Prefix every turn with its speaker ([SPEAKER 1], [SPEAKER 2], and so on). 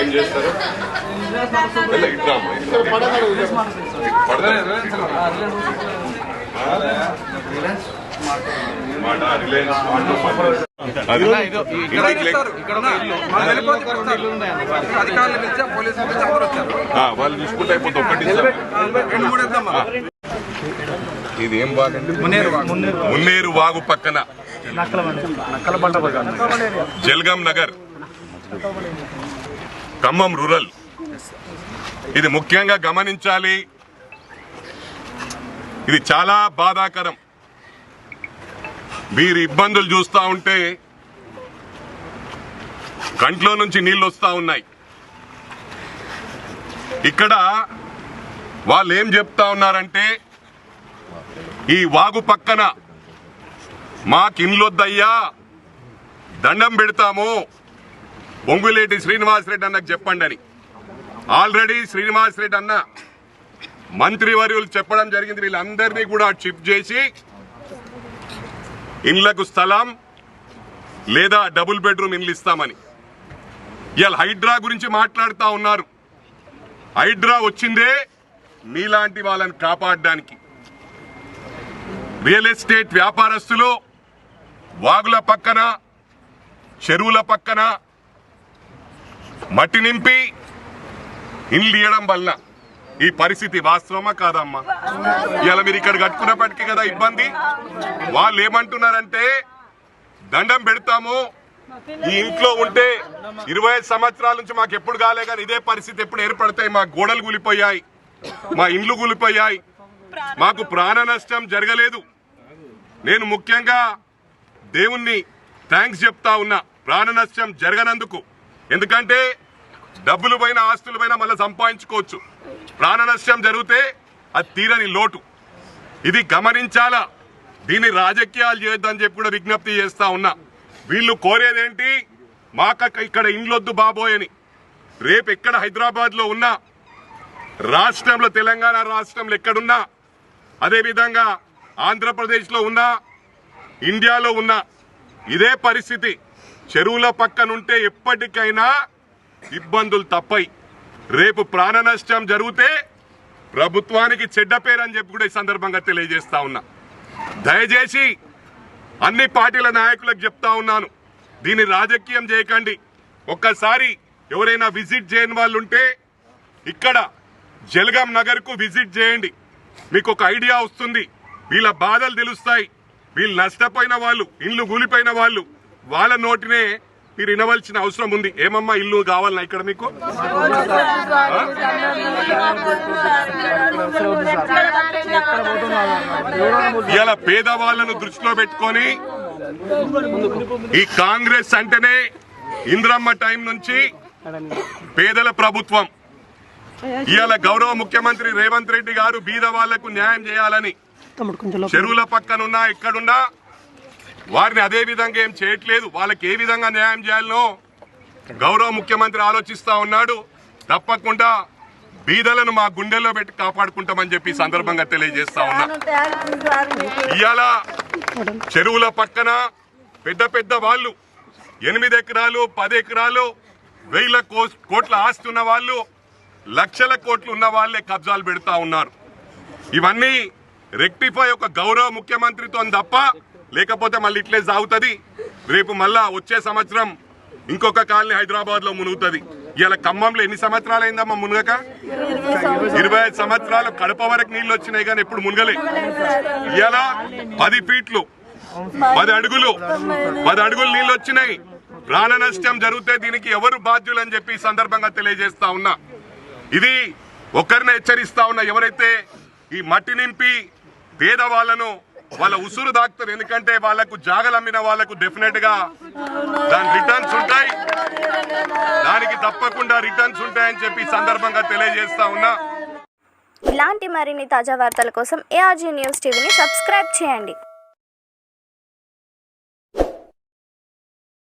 [SPEAKER 1] ఏం చేస్తారు? వాళ్ళు చూసుకుంటే అయిపోతే ఒక్కటి ఇది ఏం బాగండి మున్నేరు వాగు పక్కన జల్గాం నగర్ ఖమ్మం రూరల్. ఇది ముఖ్యంగా గమనించాలి. ఇది చాలా బాధాకరం. మీరు ఇబ్బందులు చూస్తూ ఉంటే కంట్లో నుంచి నీళ్ళు వస్తూ ఉన్నాయి. ఇక్కడ వాళ్ళు ఏం చెప్తా ఉన్నారంటే ఈ వాగు పక్కన మాకు ఇన్లొద్దయ్యా, దండం పెడతాము, పొంగులేటి శ్రీనివాసరెడ్డి అన్నకు చెప్పండి అని. ఆల్రెడీ శ్రీనివాసరెడ్డి అన్న మంత్రివర్యులు చెప్పడం జరిగింది. వీళ్ళందరినీ కూడా షిఫ్ట్ చేసి ఇండ్లకు స్థలం లేదా డబుల్ బెడ్రూమ్ ఇండ్లు ఇస్తామని. ఇవాళ హైడ్రా గురించి మాట్లాడుతూ ఉన్నారు. హైడ్రా వచ్చిందే మీలాంటి వాళ్ళని కాపాడడానికి. రియల్ ఎస్టేట్ వ్యాపారస్తులు వాగుల పక్కన చెరువుల పక్కన మట్టి నింపి ఇండ్లు ఇవ్వడం వల్ల ఈ పరిస్థితి వాస్తవమా కాదమ్మా? ఇలా మీరు ఇక్కడ కట్టుకున్నప్పటికీ కదా ఇబ్బంది. వాళ్ళు ఏమంటున్నారంటే దండం పెడతాము, ఈ ఇంట్లో ఉంటే 25 సంవత్సరాల నుంచి మాకు ఎప్పుడు కాలే కానీ ఇదే పరిస్థితి ఎప్పుడు ఏర్పడతాయి, మా గోడలు కూలిపోయాయి, మా ఇండ్లు కూలిపోయాయి, మాకు ప్రాణ నష్టం జరగలేదు. నేను ముఖ్యంగా దేవుణ్ణి థ్యాంక్స్ చెప్తా ఉన్నా ప్రాణ నష్టం జరగనందుకు. ఎందుకంటే డబ్బులు పైన ఆస్తుల పైన మళ్ళీ సంపాదించుకోవచ్చు, ప్రాణ నష్టం జరిగితే అది తీరని లోటు. ఇది గమనించాలా. దీన్ని రాజకీయాలు చేయొద్దని చెప్పి కూడా విజ్ఞప్తి చేస్తా ఉన్నా. వీళ్ళు కోరేదేంటి, మాకు ఇక్కడ ఇండ్లొద్దు బాబోయ్ అని. రేపు ఎక్కడ హైదరాబాద్ లో ఉన్నా, రాష్ట్రంలో తెలంగాణ రాష్ట్రంలో ఎక్కడున్నా, అదేవిధంగా ఆంధ్రప్రదేశ్ లో ఉన్నా, ఇండియాలో ఉన్నా ఇదే పరిస్థితి. చెరువుల పక్కనుంటే ఎప్పటికైనా ఇబ్బందులు తప్పై. రేపు ప్రాణ నష్టం జరిగితే ప్రభుత్వానికి చెడ్డ పేరు అని చెప్పి కూడా ఈ సందర్భంగా తెలియజేస్తా ఉన్నా. దయచేసి అన్ని పార్టీల నాయకులకు చెప్తా ఉన్నాను, దీన్ని రాజకీయం చేయకండి. ఒక్కసారి ఎవరైనా విజిట్ చేయని వాళ్ళు ఉంటే ఇక్కడ జల్గాం నగర్ కు విజిట్ చేయండి. మీకు ఒక ఐడియా వస్తుంది, వీళ్ళ బాధలు తెలుస్తాయి. వీళ్ళు నష్టపోయిన వాళ్ళు, ఇల్లు కూలిపోయిన వాళ్ళు, వాళ్ళ నోటినే మీరు వినవలసిన అవసరం ఉంది. ఏమమ్మా ఇల్లు కావాలన్నా ఇక్కడ మీకు? ఇలా పేదవాళ్లను దృష్టిలో పెట్టుకొని ఈ కాంగ్రెస్ అంటేనే ఇంద్రమ్మ టైం నుంచి పేదల ప్రభుత్వం. ఇవాళ గౌరవ ముఖ్యమంత్రి రేవంత్ రెడ్డి గారు బీద వాళ్లకు న్యాయం చేయాలని చెరువుల పక్కనున్నా ఎక్కడున్నా వారిని అదే విధంగా ఏం చేయట్లేదు. వాళ్ళకి ఏ విధంగా న్యాయం చేయాలనో గౌరవ ముఖ్యమంత్రి ఆలోచిస్తా ఉన్నాడు. తప్పకుండా బీదలను మా గుండెల్లో పెట్టి కాపాడుకుంటామని చెప్పి సందర్భంగా తెలియజేస్తా ఉన్నా. ఇవాళ చెరువుల పక్కన పెద్ద పెద్ద వాళ్ళు 8 ఎకరాలు 10 ఎకరాలు 1000 కోట్ల ఆస్తి ఉన్న వాళ్ళు, లక్షల కోట్లు ఉన్న వాళ్ళే కబ్జాలు పెడతా ఉన్నారు. ఇవన్నీ రెక్టిఫై ఒక గౌరవ ముఖ్యమంత్రితో తప్ప లేకపోతే మళ్ళీ ఇట్లే సాగుతుంది. రేపు మళ్ళా వచ్చే సంవత్సరం ఇంకొక కాలనీ హైదరాబాద్ లో మునుగుతుంది. ఇలా ఖమ్మంలో ఎన్ని సంవత్సరాలు అయిందమ్మా మునగక? 25 సంవత్సరాలు. కడప వరకు నీళ్లు వచ్చినాయి కానీ ఎప్పుడు మునగలే. ఇలా 10 ఫీట్లు 10 అడుగులు నీళ్లు వచ్చినాయి. ప్రాణ నష్టం జరిగితే దీనికి ఎవరు బాధ్యులు అని చెప్పి ఈ సందర్భంగా తెలియజేస్తా ఉన్నా. ఇది ఒకరిని హెచ్చరిస్తా ఉన్నా, ఎవరైతే ఈ మట్టి నింపి పేదవాళ్లను వాళ్ళ ఉసురు దాక్తారు. ఎందుకంటే వాళ్లకు జాగలు అమ్మిన వాళ్లకు డెఫినెట్ గా దాని రిటర్న్స్ ఉంటాయి, దానికి తప్పకుండా రిటర్న్స్ ఉంటాయని చెప్పి సందర్భంగా తెలియజేస్తా ఉన్నా.
[SPEAKER 2] ఇలాంటి మరిన్ని తాజా వార్తల కోసం ARG న్యూస్ టీవీని సబ్స్క్రైబ్ చేయండి.